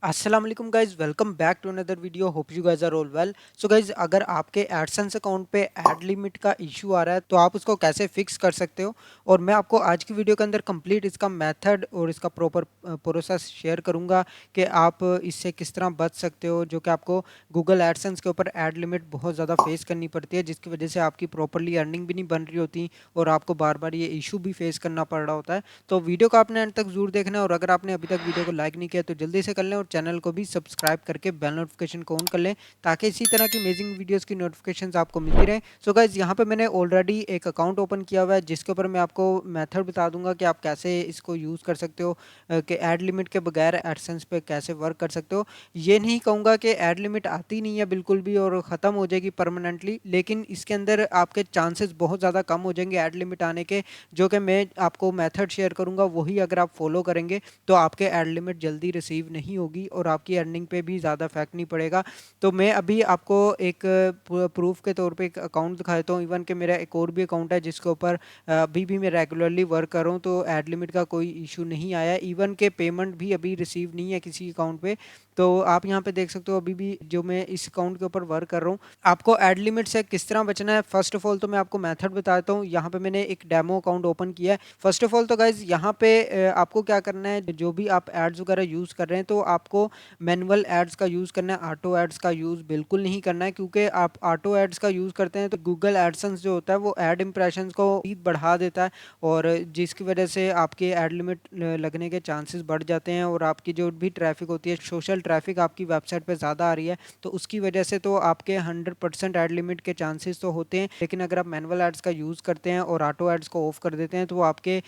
अस्सलाम वालेकुम guys, welcome back to another video. Hope you guys are all well. So guys, अगर आपके AdSense account पे ad limit का इशू आ रहा है तो आप उसको कैसे फिक्स कर सकते हो, और मैं आपको आज की वीडियो के अंदर कंप्लीट इसका मेथड और इसका प्रॉपर प्रोसेस शेयर करूंगा कि आप इससे किस तरह बच सकते हो, जो कि आपको गूगल एडसेंस के ऊपर ऐड लिमिट बहुत ज़्यादा फेस करनी पड़ती है, जिसकी वजह से आपकी प्रॉपरली अर्निंग भी नहीं बन रही होती और आपको बार बार ये इशू भी फेस करना पड़ रहा होता है। तो वीडियो को आपने अंत तक जरूर देखना है, और अगर आपने अभी तक वीडियो को लाइक नहीं किया तो जल्दी से कर लें और चैनल को भी सब्सक्राइब करके बेल नोटिफिकेशन को ऑन कर लें, ताकि इसी तरह की अमेजिंग वीडियोस की नोटिफिकेशंस आपको मिलती रहे। सो गाइज, यहाँ पे मैंने ऑलरेडी एक अकाउंट ओपन किया हुआ है, जिसके ऊपर मैं आपको मेथड बता दूंगा कि आप कैसे इसको यूज़ कर सकते हो, कि ऐड लिमिट के बगैर एडसेंस पे कैसे वर्क कर सकते हो। ये नहीं कहूँगा कि ऐड लिमिट आती नहीं है बिल्कुल भी और ख़त्म हो जाएगी परमानेंटली, लेकिन इसके अंदर आपके चांसेस बहुत ज़्यादा कम हो जाएंगे ऐड लिमिट आने के। जो कि मैं आपको मेथड शेयर करूंगा वही अगर आप फॉलो करेंगे तो आपके ऐड लिमिट जल्दी रिसीव नहीं होगी और आपकी अर्निंग पे भी ज़्यादा इफेक्ट नहीं पड़ेगा। तो मैं अभी आपको एक प्रूफ के तौर पे एक अकाउंट दिखा देता हूँ। इवन कि मेरा एक और भी अकाउंट है जिसके ऊपर अभी भी मैं रेगुलरली वर्क कर रहा हूँ, तो ऐड लिमिट का कोई इशू नहीं आया। इवन के पेमेंट भी अभी रिसीव नहीं है किसी अकाउंट पे। तो आप यहाँ पे देख सकते हो अभी भी जो मैं इस अकाउंट के ऊपर वर्क कर रहा हूँ। आपको ऐड लिमिट से किस तरह बचना है, फर्स्ट ऑफ ऑल तो मैं आपको मेथड बताता हूँ। यहाँ पे मैंने एक डेमो अकाउंट ओपन किया है। फर्स्ट ऑफ ऑल तो गाइज यहाँ पे आपको क्या करना है, जो भी आप एड्स वगैरह यूज़ कर रहे हैं तो आपको मैनुअल एड्स का यूज़ करना है, ऑटो एड्स का यूज़ बिल्कुल नहीं करना है। क्योंकि आप ऑटो एड्स का यूज़ करते हैं तो गूगल एडसेंस जो होता है वो एड इंप्रेशंस को बढ़ा देता है, और जिसकी वजह से आपके एड लिमिट लगने के चांसेस बढ़ जाते हैं, और आपकी जो भी ट्रैफिक होती है, सोशल ट्रैफिक आपकी वेबसाइट पे ज़्यादा आ रही है, तो उसकी वजह से तो आपके 100% एड लिमिट के चांसेस तो होते हैं। लेकिन अगर आप मैनुअल एड्स का यूज़ करते हैं और ऑटो एड्स को ऑफ कर देते हैं तो आपके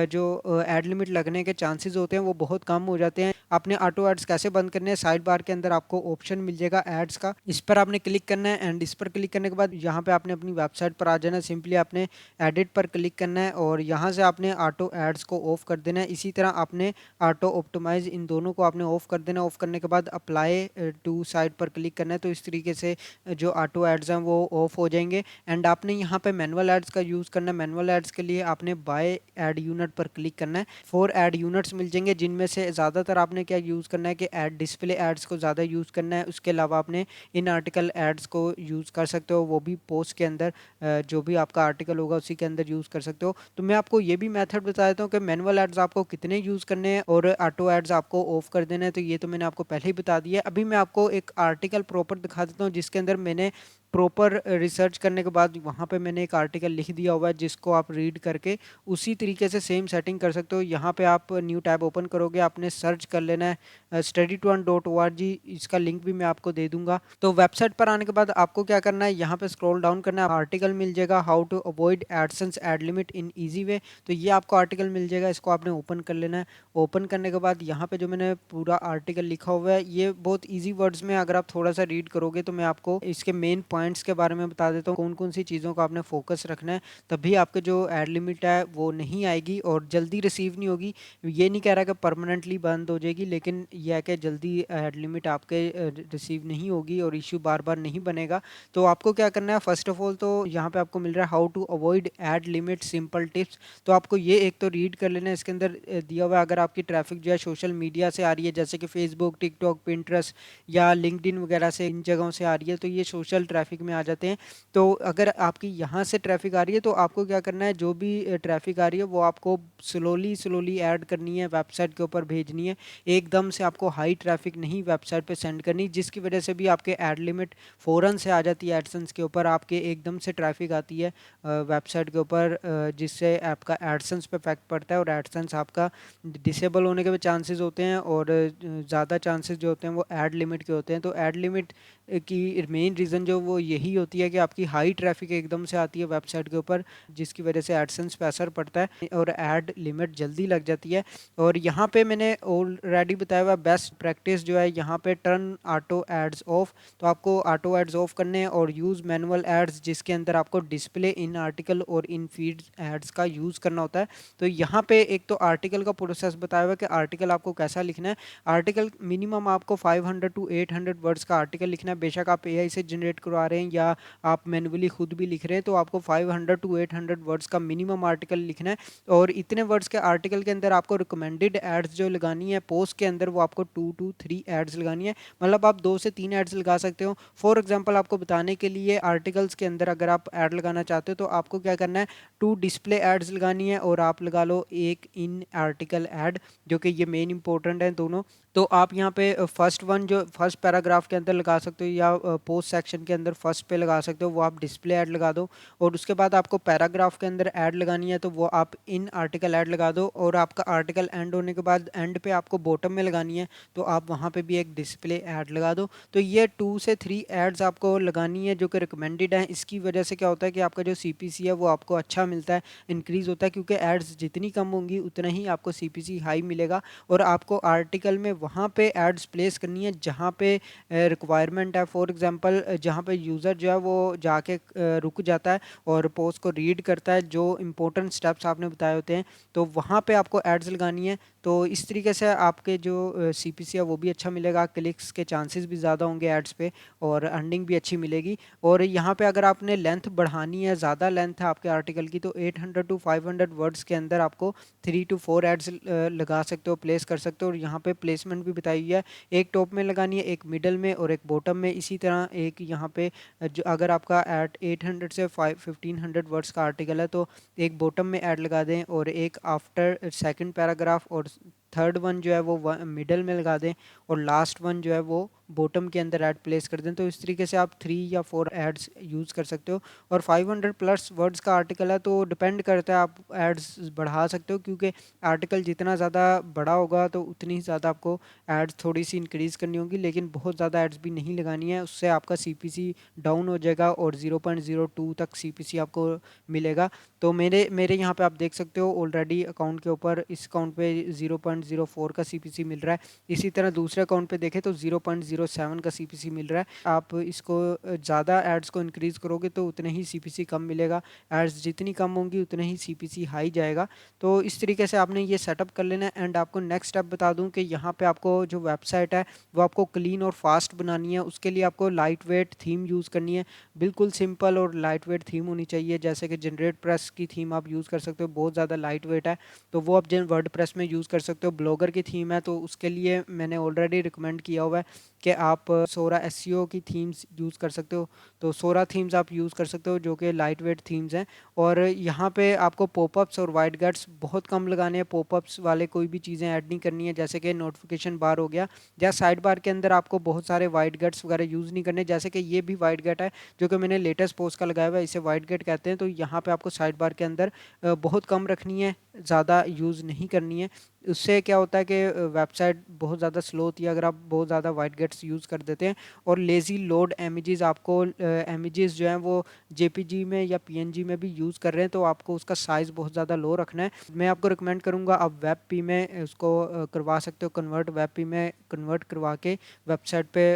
जो एड लिमिट लगने के चांसेस होते हैं वो बहुत कम हो जाते हैं। आपने ऑटो एड्स कैसे बंद करने हैं, साइड बार के अंदर आपको ऑप्शन मिल जाएगा एड्स का, इस पर आपने क्लिक करना है। एंड इस पर क्लिक करने के बाद यहाँ पे आपने अपनी वेबसाइट पर आ जाना है। सिंपली आपने एडिट पर क्लिक करना है और यहाँ से आपने ऑटो एड्स को ऑफ कर देना है। इसी तरह आपने ऑटो ऑप्टिमाइज, इन दोनों को आपने ऑफ कर देना है। ऑफ करने के बाद अप्लाई टू साइड पर क्लिक करना है। तो इस तरीके से जो ऑटो एड्स हैं वो ऑफ हो जाएंगे। एंड आपने यहाँ पे मैनुअल एड्स का यूज़ करना है। मैनुअल एड्स के लिए आपने बाय एड यूनिट पर क्लिक करना है। 4 एड यूनिट्स मिल जाएंगे, जिनमें से ज़्यादातर आपने क्या यूज़ करना है कि एड डिस्प्ले एड्स को ज़्यादा यूज़ करना है। उसके अलावा आपने इन आर्टिकल एड्स को यूज़ कर सकते हो, वो भी पोस्ट के अंदर जो भी आपका आर्टिकल होगा उसी के अंदर यूज़ कर सकते हो। तो मैं आपको ये भी मेथड बता देता हूँ कि मैनुअल एड्स आपको कितने यूज़ करने हैं और ऑटो एड्स आपको ऑफ कर देना है। तो ये तो मैंने आपको पहले ही बता दिया है। अभी मैं आपको एक आर्टिकल प्रॉपर दिखा देता हूँ, जिसके अंदर मैंने प्रॉपर रिसर्च करने के बाद वहाँ पे मैंने एक आर्टिकल लिख दिया हुआ है, जिसको आप रीड करके उसी तरीके से सेम सेटिंग कर सकते हो। यहाँ पे आप न्यू टैब ओपन करोगे, आपने सर्च कर लेना है studytoearn.org। इसका लिंक भी मैं आपको दे दूंगा। तो वेबसाइट पर आने के बाद आपको क्या करना है, यहाँ पे स्क्रॉल डाउन करना है। आर्टिकल मिल जाएगा how to avoid AdSense ad limit in easy way. तो ये आपको आर्टिकल मिल जाएगा, इसको आपने ओपन कर लेना है। ओपन करने के बाद यहाँ पे जो मैंने पूरा आर्टिकल लिखा हुआ है ये बहुत ईजी वर्ड्स में अगर आप थोड़ा सा रीड करोगे तो मैं आपको इसके मेन पॉइंट्स के बारे में बता देता हूँ, कौन कौन सी चीज़ों का आपने फोकस रखना है, तभी आपके जो एड लिमिट है वो नहीं आएगी और जल्दी रिसीव नहीं होगी। ये नहीं कह रहा कि परमानेंटली बंद हो जाएगी, लेकिन यह है कि जल्दी एड लिमिट आपके रिसीव नहीं होगी और इशू बार बार नहीं बनेगा। तो आपको क्या करना है, फर्स्ट ऑफ ऑल तो यहाँ पे आपको मिल रहा है how to avoid ad limit simple tips. तो आपको ये एक तो रीड कर लेना है। इसके अंदर दिया हुआ है अगर आपकी ट्रैफिक जो है सोशल मीडिया से आ रही है, जैसे कि फेसबुक, टिकटॉक, पिंटरेस्ट या लिंक्डइन वगैरह से, इन जगहों से आ रही है, तो ये सोशल ट्रैफिक में आ जाते हैं। तो अगर आपकी यहाँ से ट्रैफिक आ रही है तो आपको क्या करना है, जो भी ट्रैफिक आ रही है वो आपको स्लोली स्लोली ऐड करनी है, वेबसाइट के ऊपर भेजनी है। एकदम से आपको हाई ट्रैफिक नहीं वेबसाइट पे सेंड करनी, जिसकी वजह से भी आपके ऐड लिमिट फ़ौरन से आ जाती है। एडसेंस के ऊपर आपके एकदम से ट्रैफिक आती है वेबसाइट के ऊपर, जिससे आपका एडसेंस पे इफेक्ट पड़ता है और एडसेंस आपका डिसेबल होने के भी चांसेस होते हैं, और ज़्यादा चांसेस जो होते हैं वो ऐड लिमिट के होते हैं। तो ऐड लिमिट की मेन रीज़न जो वो यही होती है कि आपकी हाई ट्रैफिक एकदम से आती है वेबसाइट के ऊपर, जिसकी वजह से एडसेंस पे असर पड़ता है और ऐड लिमिट जल्दी लग जाती है। और यहाँ पे मैंने ऑलरेडी बताया हुआ बेस्ट प्रैक्टिस जो है, यहाँ पे टर्न ऑटो एड्स ऑफ। तो आपको ऑटो एड्स ऑफ करने हैं और यूज़ मैनुअल एड्स, जिसके अंदर आपको डिस्प्ले इन आर्टिकल और इन फीड एड्स का यूज़ करना होता है। तो यहाँ पे एक तो आर्टिकल का प्रोसेस बताया हुआ है कि आर्टिकल आपको कैसा लिखना है। आर्टिकल मिनिमम आपको 500 to 800 वर्ड्स का आर्टिकल लिखना है। है, बेशक आप एआई से जनरेट करवा रहे हैं या आप मैन्युअली खुद भी लिख रहे हैं, तो आपको 500 टू 800 वर्ड्स का मिनिमम आर्टिकल लिखना है। और इतने वर्ड्स के आर्टिकल के अंदर आपको रिकमेंडेड एड्स जो लगानी है पोस्ट के अंदर, वो आपको 2 to 3 एड्स लगानी है। मतलब आप 2 से 3 एड्स लगा सकते हो। फॉर एग्जांपल आपको बताने के लिए, आर्टिकल्स के अंदर अगर आप ऐड लगाना चाहते हो तो आपको क्या करना है, 2 डिस्प्ले एड्स लगानी है और आप लगा लो एक इन आर्टिकल एड, जो कि ये मेन इंपॉर्टेंट है दोनों। तो आप यहाँ पे फर्स्ट वन जो फर्स्ट पैराग्राफ के अंदर लगा सकते हो या पोस्ट सेक्शन के अंदर फर्स्ट पे लगा सकते हो, वो आप डिस्प्ले ऐड लगा दो। और उसके बाद आपको पैराग्राफ के अंदर ऐड लगानी है तो वो आप इन आर्टिकल ऐड लगा दो। और आपका आर्टिकल एंड होने के बाद एंड पे आपको बॉटम में लगानी है तो आप वहाँ पे भी एक डिस्प्ले ऐड लगा दो। तो ये 2 से 3 एड्स आपको लगानी है जो कि रिकमेंडेड है। इसकी वजह से क्या होता है कि आपका जो सीपीसी है वो आपको अच्छा मिलता है, इंक्रीज होता है, क्योंकि एड्स जितनी कम होंगी उतना ही आपको सीपीसी हाई मिलेगा। और आपको आर्टिकल में वहाँ पे एड्स प्लेस करनी है जहाँ पे रिक्वायरमेंट है। फॉर एग्जांपल जहाँ पे यूज़र जो है वो जाके रुक जाता है और पोस्ट को रीड करता है, जो इंपॉर्टेंट स्टेप्स आपने बताए होते हैं, तो वहाँ पे आपको एड्स लगानी है। तो इस तरीके से आपके जो सीपीसी है वो भी अच्छा मिलेगा, क्लिक्स के चांसेस भी ज़्यादा होंगे एड्स पे, और अर्निंग भी अच्छी मिलेगी। और यहाँ पे अगर आपने लेंथ बढ़ानी है, ज़्यादा लेंथ है आपके आर्टिकल की, तो 800 टू 500 वर्ड्स के अंदर आपको 3 to 4 एड्स लगा सकते हो, प्लेस कर सकते हो। और यहाँ पे प्लेसमेंट भी बताई हुई है, एक टॉप में लगानी है, एक मिडल में और एक बॉटम में। इसी तरह एक यहाँ पे जो अगर आपका एट 800 से 1500 वर्ड्स का आर्टिकल है तो एक बॉटम में ऐड लगा दें और एक आफ्टर सेकंड पैराग्राफ, और थर्ड वन जो है वो मिडल में लगा दें, और लास्ट वन जो है वो बॉटम के अंदर ऐड प्लेस कर दें। तो इस तरीके से आप 3 या 4 एड्स यूज़ कर सकते हो। और 500 प्लस वर्ड्स का आर्टिकल है तो डिपेंड करता है, आप एड्स बढ़ा सकते हो, क्योंकि आर्टिकल जितना ज़्यादा बड़ा होगा तो उतनी ही ज़्यादा आपको एड्स थोड़ी सी इंक्रीज़ करनी होगी, लेकिन बहुत ज़्यादा एड्स भी नहीं लगानी है, उससे आपका सीपीसी डाउन हो जाएगा और 0.02 तक सीपीसी आपको मिलेगा। तो मेरे मेरे यहाँ पे आप देख सकते हो ऑलरेडी अकाउंट के ऊपर, इस अकाउंट पे 0.04 का सीपीसी मिल रहा है। इसी तरह दूसरे अकाउंट पे देखें तो 0.07 का सीपीसी मिल रहा है। आप इसको ज़्यादा एड्स को इंक्रीज़ करोगे तो उतने ही सीपीसी कम मिलेगा, एड्स जितनी कम होंगी उतने ही सीपीसी हाई जाएगा। तो इस तरीके से आपने ये सेटअप कर लेना है। एंड आपको नेक्स्ट स्टेप बता दूं कि यहाँ पे आपको जो वेबसाइट है वो आपको क्लीन और फास्ट बनानी है। उसके लिए आपको लाइट वेट थीम यूज़ करनी है, बिल्कुल सिंपल और लाइट वेट थीम होनी चाहिए। जैसे कि जनरेट प्रेस की थीम आप यूज़ कर सकते हो, बहुत ज़्यादा लाइट वेट है, तो वो आप जिन वर्ड प्रेस में यूज़ कर सकते हो। ब्लॉगर की थीम है तो उसके लिए मैंने ऑलरेडी रिकमेंड किया हुआ है कि आप सोरा एसईओ की थीम्स यूज़ कर सकते हो, तो सोरा थीम्स आप यूज़ कर सकते हो जो कि लाइट वेट थीम्स हैं। और यहाँ पे आपको पॉपअप्स और वाइट गार्ड्स बहुत कम लगाने हैं, पॉपअप्स वाले कोई भी चीज़ें ऐड नहीं करनी है, जैसे कि नोटिफिकेशन बार हो गया या साइड बार के अंदर आपको बहुत सारे वाइट गार्ड्स वगैरह यूज़ नहीं करने। जैसे कि ये भी वाइट गार्ड है जो कि मैंने लेटेस्ट पोस्ट का लगाया हुआ है, इसे वाइट गार्ड कहते हैं। तो यहाँ पे आपको साइड बार के अंदर बहुत कम रखनी है, ज़्यादा यूज़ नहीं करनी है। उससे क्या होता है कि वेबसाइट बहुत ज़्यादा स्लो होती है अगर आप बहुत ज़्यादा वाइट गेट्स यूज़ कर देते हैं। और लेज़ी लोड इमेजेस, आपको इमेजेस जो हैं वो जेपीजी में या पीएनजी में भी यूज़ कर रहे हैं तो आपको उसका साइज़ बहुत ज़्यादा लो रखना है। मैं आपको रिकमेंड करूँगा आप वेब पी में उसको करवा सकते हो कन्वर्ट, वेब पी में कन्वर्ट करवा के वेबसाइट पे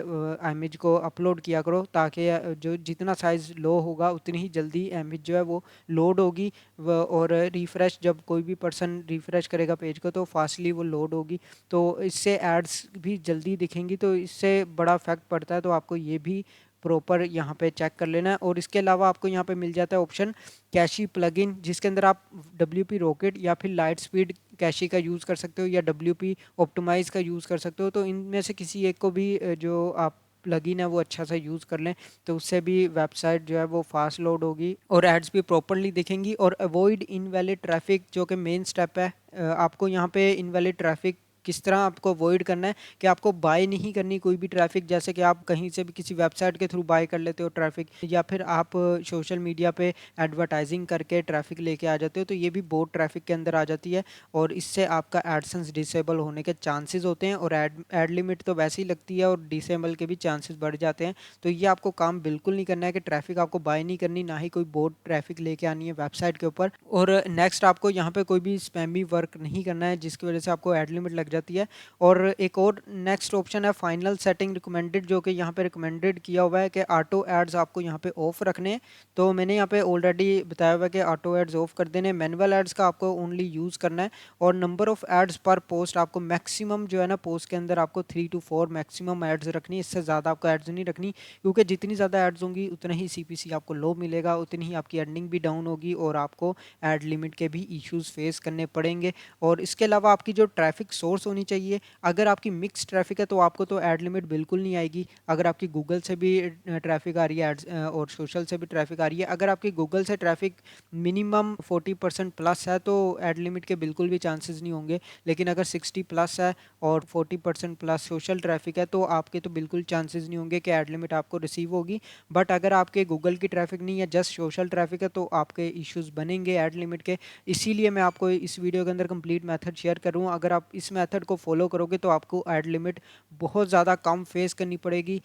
इमेज को अपलोड किया करो, ताकि जो जितना साइज़ लो होगा उतनी ही जल्दी इमेज जो है वो लोड होगी। और रिफ़्रेश, जब कोई भी पर्सन रिफ़्रेश करेगा पेज को तो फास्टली वो लोड होगी, तो इससे एड्स भी जल्दी दिखेंगी, तो इससे बड़ा इफेक्ट पड़ता है। तो आपको ये भी प्रॉपर यहाँ पे चेक कर लेना है। और इसके अलावा आपको यहाँ पे मिल जाता है ऑप्शन कैशी प्लगइन, जिसके अंदर आप WP रॉकेट या फिर लाइट स्पीड कैशी का यूज़ कर सकते हो या WP ऑप्टिमाइज का यूज़ कर सकते हो। तो इनमें से किसी एक को भी जो आप प्लगइन है वो अच्छा सा यूज़ कर लें, तो उससे भी वेबसाइट जो है वो फास्ट लोड होगी और एड्स भी प्रॉपरली दिखेंगी। और अवॉइड इनवैलिड ट्रैफिक जो कि मेन स्टेप है, आपको यहाँ पे इनवैलिड ट्रैफिक किस तरह आपको अवॉइड करना है कि आपको बाय नहीं करनी कोई भी ट्रैफिक। जैसे कि आप कहीं से भी किसी वेबसाइट के थ्रू बाय कर लेते हो ट्रैफिक, या फिर आप सोशल मीडिया पे एडवर्टाइजिंग करके ट्रैफिक लेके आ जाते हो, तो ये भी बहुत ट्रैफिक के अंदर आ जाती है और इससे आपका एडसेंस डिसेबल होने के चांसेस होते हैं। और एड लिमिट तो वैसे ही लगती है और डिसेबल के भी चांसेस बढ़ जाते हैं। तो ये आपको काम बिल्कुल नहीं करना है कि ट्रैफिक आपको बाय नहीं करनी, ना ही कोई बोट ट्रैफिक लेके आनी है वेबसाइट के ऊपर। और नेक्स्ट आपको यहाँ पे कोई भी स्पैमी वर्क नहीं करना है जिसकी वजह से आपको एड लिमिट लग जाती है। और एक और नेक्स्ट ऑप्शन है फाइनल सेटिंग रिकमेंडेड, जो कि यहाँ पे रिकमेंडेड किया हुआ है कि ऑटो एड्स आपको यहाँ पे ऑफ रखने हैं। तो मैंने यहाँ पे ऑलरेडी बताया हुआ है कि ऑटो एड्स ऑफ कर देने, मैनुअल एड्स का आपको ओनली यूज़ करना है। और नंबर ऑफ एड्स पर पोस्ट आपको मैक्सिमम जो है ना, पोस्ट के अंदर आपको 3 to 4 मैक्सिमम एड्स रखनी है, इससे ज़्यादा आपको एड्स नहीं रखनी, क्योंकि जितनी ज़्यादा एड्स होंगी उतना ही सीपीसी आपको लो मिलेगा, उतनी ही आपकी अर्निंग भी डाउन होगी और आपको एड लिमिट के भी इश्यूज फेस करने पड़ेंगे। और इसके अलावा आपकी जो ट्रैफिक सोर्स होनी चाहिए, अगर आपकी मिक्स ट्रैफिक है तो आपको तो एड लिमिट बिल्कुल नहीं आएगी। अगर आपकी गूगल से भी ट्रैफिक आ रही है एड्स और सोशल से भी ट्रैफिक आ रही है, अगर आपकी गूगल से ट्रैफिक मिनिमम 40% प्लस है तो एड लिमिट के बिल्कुल भी चांसेस नहीं होंगे। लेकिन अगर 60 प्लस है और 40% प्लस सोशल ट्रैफिक है तो आपके तो बिल्कुल चांसेस नहीं होंगे कि एड लिमिट आपको रिसीव होगी। बट अगर आपके गूगल की ट्रैफिक नहीं है, जस्ट सोशल ट्रैफिक है, तो आपके इश्यूज बनेंगे ऐड लिमिट के। इसीलिए मैं आपको इस वीडियो के अंदर कंप्लीट मेथड शेयर कर रहा हूँ। अगर आप इस मेथड को फॉलो करोगे तो आपको ऐड लिमिट बहुत ज़्यादा कम फेस करनी पड़ेगी।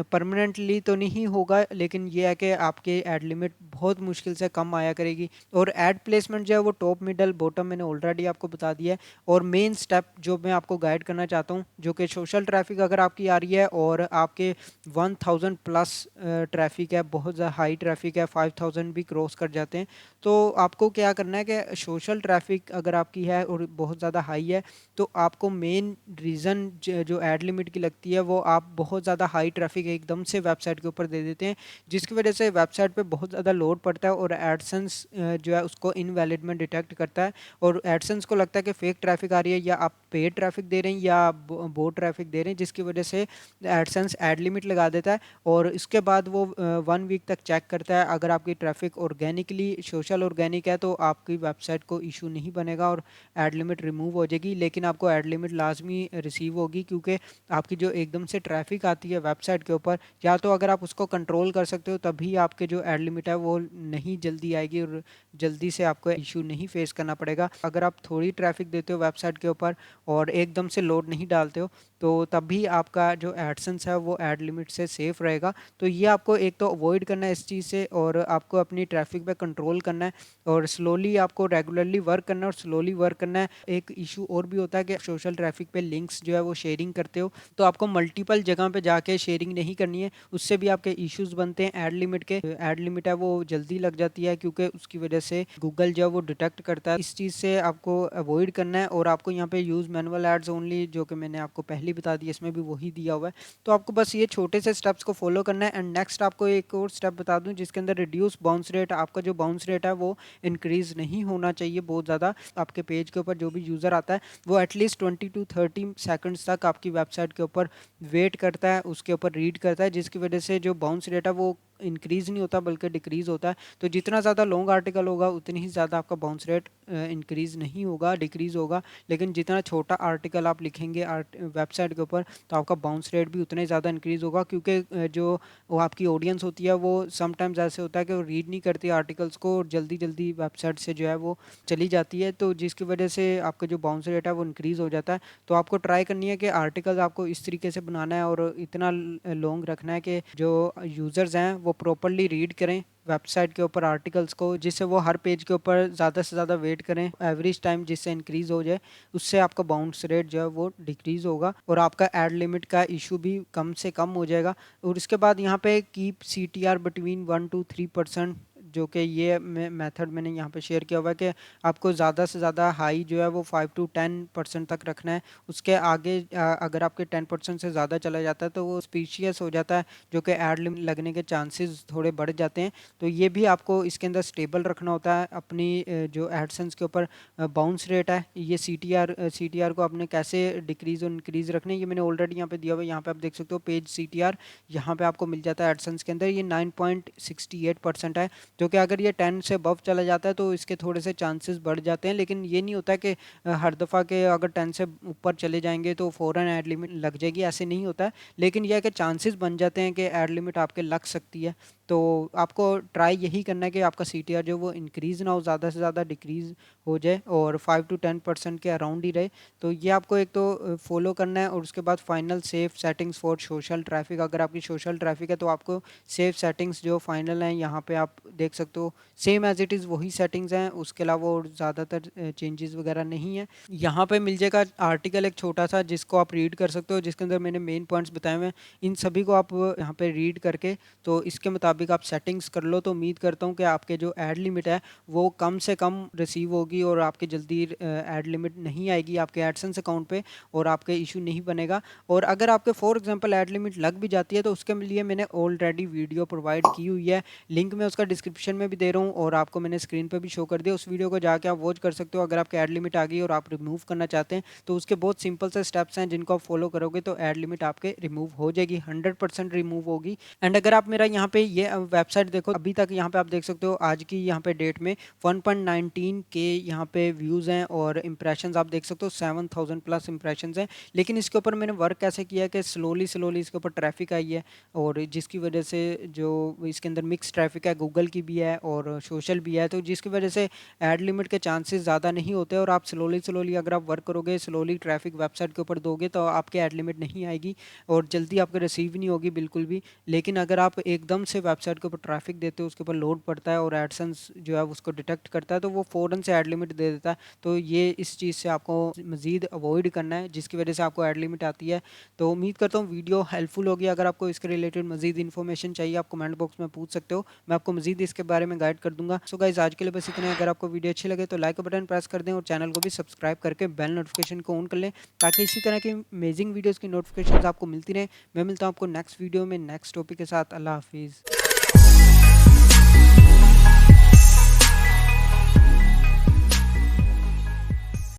परमानेंटली तो नहीं होगा, लेकिन ये है कि आपके ऐड लिमिट बहुत मुश्किल से कम आया करेगी। और ऐड प्लेसमेंट जो है वो टॉप मिडल बॉटम मैंने ऑलरेडी आपको बता दिया है। और मेन स्टेप जो मैं आपको गाइड करना चाहता हूँ, जो कि सोशल ट्रैफिक अगर आपकी आ रही है और आपके 1000 प्लस ट्रैफिक है, बहुत ज़्यादा हाई ट्रैफिक है, 5000 भी क्रॉस कर जाते हैं, तो आपको क्या करना है कि सोशल ट्रैफिक अगर आपकी है और बहुत ज़्यादा हाई है, तो आपको मेन रीज़न जो ऐड लिमिट की लगती है वो आप बहुत ज़्यादा हाई ट्रैफिक एकदम से वेबसाइट के ऊपर दे देते हैं, जिसकी वजह से वेबसाइट पे बहुत ज़्यादा लोड पड़ता है और एडसेंस जो है उसको इनवैलिड में डिटेक्ट करता है। और एडसेंस को लगता है कि फेक ट्रैफिक आ रही है, या आप पेड ट्रैफिक दे रहे हैं या बोट ट्रैफिक दे रहे हैं, जिसकी वजह से एडसेंस ऐड लिमिट लगा देता है। और इसके बाद वो 1 वीक तक चेक करता है। अगर आपकी ट्रैफिक ऑर्गेनिकली सोशल ऑर्गेनिक है तो आपकी वेबसाइट को इशू नहीं बनेगा और ऐड लिमिट रिमूव हो जाएगी। लेकिन आपको ऐड लिमिट लाजमी रिसीव होगी, क्योंकि आपकी जो एकदम से ट्रैफिक आती है वेबसाइट के ऊपर, या तो अगर आप उसको कंट्रोल कर सकते हो तभी आपके जो ऐड लिमिट है वो नहीं जल्दी आएगी और जल्दी से आपको इशू नहीं फेस करना पड़ेगा। अगर आप थोड़ी ट्रैफिक देते हो वेबसाइट के ऊपर और एकदम से लोड नहीं डालते हो, तो तभी आपका जो एडसेंस है वो ऐड लिमिट से सेफ रहेगा। तो ये आपको एक तो अवॉइड करना है इस चीज़ से, और आपको अपनी ट्रैफिक पे कंट्रोल करना है और स्लोली आपको रेगुलरली वर्क करना है और स्लोली वर्क करना है। एक इशू और भी होता है कि सोशल ट्रैफिक पे लिंक्स जो है वो शेयरिंग करते हो, तो आपको मल्टीपल जगह पे जाके शेयरिंग नहीं करनी है, उससे भी आपके इश्यूज बनते हैं ऐड लिमिट के। ऐड लिमिट है वो जल्दी लग जाती है, क्योंकि उसकी वजह से गूगल जो है वो डिटेक्ट करता है। इस चीज़ से आपको अवॉइड करना है। और आपको यहाँ पे यूज़ मैनुअल एड्स ओनली, जो कि मैंने आपको पहले बता दिया, इसमें भी वही दिया हुआ है। तो आपको बस ये छोटे से स्टेप्स को फॉलो करना है। एंड नेक्स्ट आपको एक और स्टेप बता दूं, जिसके अंदर रिड्यूस बाउंस रेट, आपका जो बाउंस रेट है वो इंक्रीज नहीं होना चाहिए बहुत ज़्यादा। आपके पेज के ऊपर जो भी यूज़र आता है वो एटलीस्ट 20 to 30 सेकंड्स तक आपकी वेबसाइट के ऊपर वेट करता है, उसके ऊपर रीड करता है, जिसकी वजह से जो बाउंस रेट है वो इंक्रीज़ नहीं होता बल्कि डिक्रीज़ होता है। तो जितना ज़्यादा लॉन्ग आर्टिकल होगा उतनी ही ज़्यादा आपका बाउंस रेट इंक्रीज़ नहीं होगा, डिक्रीज़ होगा। लेकिन जितना छोटा आर्टिकल आप लिखेंगे वेबसाइट के ऊपर, तो आपका बाउंस रेट भी उतना ही ज़्यादा इंक्रीज़ होगा, क्योंकि जो वो आपकी ऑडियंस होती है वो समटाइम्स ऐसे होता है कि वो रीड नहीं करती आर्टिकल्स को और जल्दी जल्दी वेबसाइट से जो है वो चली जाती है, तो जिसकी वजह से आपका जो बाउंस रेट है वो इंक्रीज़ हो जाता है। तो आपको ट्राई करनी है कि आर्टिकल्स आपको इस तरीके से बनाना है और इतना लॉन्ग रखना है कि जो यूज़र्स हैं वो प्रॉपरली रीड करें वेबसाइट के ऊपर आर्टिकल्स को, जिससे वो हर पेज के ऊपर ज़्यादा से ज़्यादा वेट करें, एवरेज टाइम जिससे इंक्रीज़ हो जाए, उससे आपका बाउंस रेट जो है वो डिक्रीज़ होगा और आपका ऐड लिमिट का इशू भी कम से कम हो जाएगा। और इसके बाद यहाँ पे कीप CTR बिटवीन 1 to 3%, जो कि ये मेथड मैंने यहाँ पे शेयर किया हुआ है कि आपको ज़्यादा से ज़्यादा हाई जो है वो 5 to 10% तक रखना है। उसके आगे अगर आपके 10% से ज़्यादा चला जाता है तो वो स्पीशियस हो जाता है, जो कि ऐड लिमिट लगने के चांसेस थोड़े बढ़ जाते हैं। तो ये भी आपको इसके अंदर स्टेबल रखना होता है अपनी जो एडसेंस के ऊपर बाउंस रेट है, ये CTR को आपने कैसे डिक्रीज़ और इंक्रीज़ रखने, ये मैंने ऑलरेडी यहाँ पे दिया हुआ है। यहाँ पे आप देख सकते हो पेज CTR, यहाँ पे आपको मिल जाता है एडसेंस के अंदर, ये 9.68% है, जो कि अगर ये 10 से अबव चला जाता है तो इसके थोड़े से चांसेस बढ़ जाते हैं। लेकिन ये नहीं होता कि हर दफ़ा के अगर 10 से ऊपर चले जाएंगे तो फ़ौरन ऐड लिमिट लग जाएगी, ऐसे नहीं होता है। लेकिन यह है कि चांसेस बन जाते हैं कि ऐड लिमिट आपके लग सकती है। तो आपको ट्राई यही करना है कि आपका CTR जो वो इंक्रीज़ ना हो, ज़्यादा से ज़्यादा डिक्रीज़ हो जाए और 5 to 10% के अराउंड ही रहे। तो ये आपको एक तो फॉलो करना है। और उसके बाद final safe settings for social traffic, अगर आपकी सोशल ट्रैफिक है तो आपको सेफ सेटिंग्स जो फाइनल हैं यहाँ पे आप देख देख सकते हो सेम एज इट इज़ वही सेटिंग्स हैं, उसके अलावा और ज़्यादातर चेंजेस वगैरह नहीं है। यहाँ पे मिल जाएगा आर्टिकल एक छोटा सा जिसको आप रीड कर सकते हो, जिसके अंदर मैंने मेन पॉइंट्स बताए हुए हैं। इन सभी को आप यहाँ पे रीड करके तो इसके मुताबिक आप सेटिंग्स कर लो, तो उम्मीद करता हूँ कि आपके जो ऐड लिमिट है वो कम से कम रिसीव होगी और आपके जल्दी ऐड लिमिट नहीं आएगी आपके एडसेंस अकाउंट पे और आपके इशू नहीं बनेगा। और अगर आपके फॉर एग्जांपल ऐड लिमिट लग भी जाती है तो उसके लिए मैंने ऑलरेडी वीडियो प्रोवाइड की हुई है, लिंक मैं उसका डिस्क्रिप्शन में भी दे रहा हूँ और आपको मैंने स्क्रीन पे भी शो कर दिया। उस वीडियो को जाके आप वॉच कर सकते हो। अगर आपके ऐड लिमिट आ गई और आप रिमूव करना चाहते हैं तो उसके बहुत सिंपल से स्टेप्स हैं जिनको आप फॉलो करोगे तो ऐड लिमिट आपके रिमूव हो जाएगी, 100% रिमूव होगी। एंड अगर आप मेरा यहाँ पे ये वेबसाइट देखो, अभी तक यहाँ पे आप देख सकते हो आज की यहाँ पे डेट में 1.19 के यहाँ पे व्यूज़ हैं और इंप्रेशंस आप देख सकते हो 7000 प्लस इंप्रेशंस हैं। लेकिन इसके ऊपर मैंने वर्क कैसे किया है कि स्लोली स्लोली इसके ऊपर ट्रैफिक आई है और जिसकी वजह से जो इसके अंदर मिक्स ट्रैफिक है, गूगल की भी है और सोशल भी है, तो जिसकी वजह से ऐड लिमिट के चांसेस ज़्यादा नहीं होते। और आप स्लोली स्लोली अगर आप वर्क करोगे, स्लोली ट्रैफिक वेबसाइट के ऊपर दोगे तो आपके ऐड लिमिट नहीं आएगी और जल्दी आपको रिसीव नहीं होगी बिल्कुल भी। लेकिन अगर आप एकदम से वेबसाइट के ऊपर ट्रैफिक देते हो, उसके ऊपर लोड पड़ता है और एडसेंस जो है उसको डिटेक्ट करता है तो वो फ़ौरन से ऐड लिमिट दे देता है। तो ये इस चीज़ से आपको मज़ीद अवॉइड करना है जिसकी वजह से आपको ऐड लिमिट आती है। तो उम्मीद करता हूँ वीडियो हेल्पफुल होगी। अगर आपको इसके रिलेटेड मज़ीद इन्फॉर्मेशन चाहिए आप कमेंट बॉक्स में पूछ सकते हो, मैं आपको मज़ीद इसके बारे में गाइड कर दूंगा। सो गाइस आज के लिए बस इतना है। अगर आपको वीडियो अच्छी लगे तो लाइक बटन प्रेस कर दें और चैनल को भी सब्सक्राइब करके बेल नोटिफिकेशन को ऑन कर लें ताकि इसी तरह की अमेजिंग वीडियोज़ की नोटिफिकेशन आपको मिलती रहे। मैं मिलता हूँ आपको नेक्स्ट वीडियो में नेक्स्ट टॉपिक के साथ। अल्लाह हाफिज़।